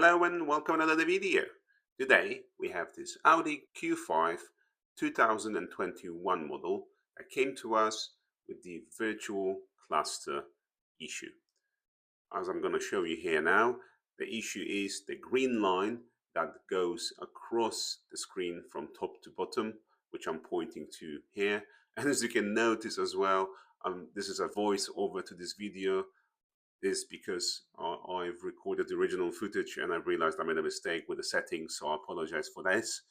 Hello and welcome to another video. Today we have this Audi Q5 2021 model that came to us with the virtual cluster issue. As I'm going to show you here now, the issue is the green line that goes across the screen from top to bottom, which I'm pointing to here. And as you can notice as well, this is a voice over to this video. Is because I've recorded the original footage and I've realized I made a mistake with the settings, so I apologize for this.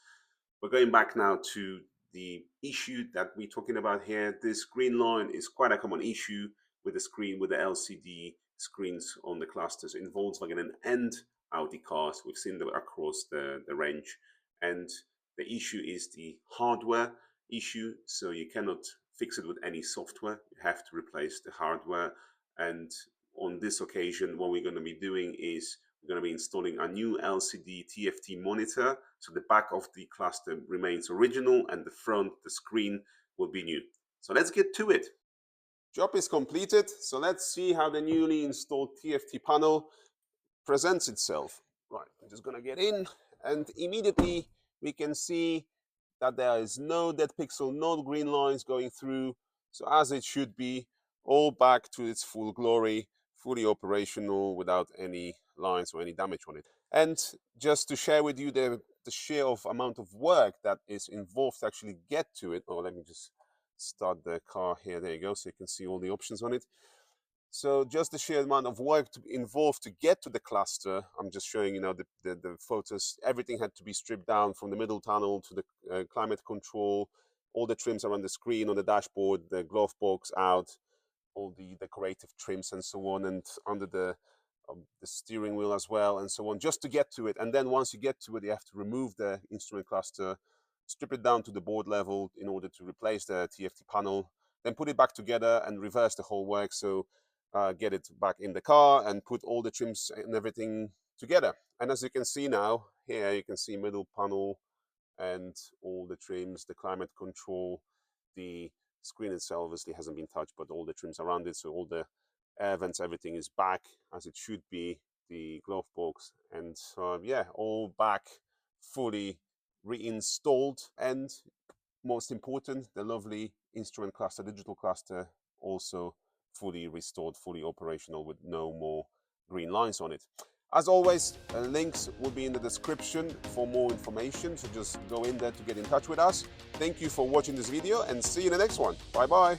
But going back now to the issue that we're talking about here, this green line is quite a common issue with the screen, with the LCD screens on the clusters in Volkswagen and Audi cars. We've seen them across the range, and the issue is the hardware issue, so you cannot fix it with any software. You have to replace the hardware. And on this occasion, what we're going to be doing is we're going to be installing a new LCD TFT monitor. So the back of the cluster remains original and the front, the screen, will be new. So let's get to it. Job is completed. So let's see how the newly installed TFT panel presents itself. Right, I'm just going to get in, and immediately we can see that there is no dead pixel, no green lines going through. So as it should be, all back to its full glory, fully operational without any lines or any damage on it. And just to share with you the sheer of amount of work that is involved to actually get to it. Oh, let me just start the car here. There you go, so you can see all the options on it. So just the sheer amount of work involved to get to the cluster. I'm just showing you now the photos. Everything had to be stripped down, from the middle tunnel to the climate control, all the trims around the screen, on the dashboard, the glove box out, all the decorative trims and so on, and under the steering wheel as well, and so on, just to get to it. And then once you get to it, you have to remove the instrument cluster, strip it down to the board level in order to replace the TFT panel, then put it back together and reverse the whole work. So get it back in the car and put all the trims and everything together. And as you can see now, here you can see middle panel and all the trims, the climate control, the screen itself obviously hasn't been touched, but all the trims around it, so all the air vents, everything is back as it should be, the glove box, and yeah, all back, fully reinstalled. And most important, the lovely instrument cluster, digital cluster, also fully restored, fully operational with no more green lines on it. As always, links will be in the description for more information, so just go in there to get in touch with us. Thank you for watching this video and see you in the next one. Bye bye.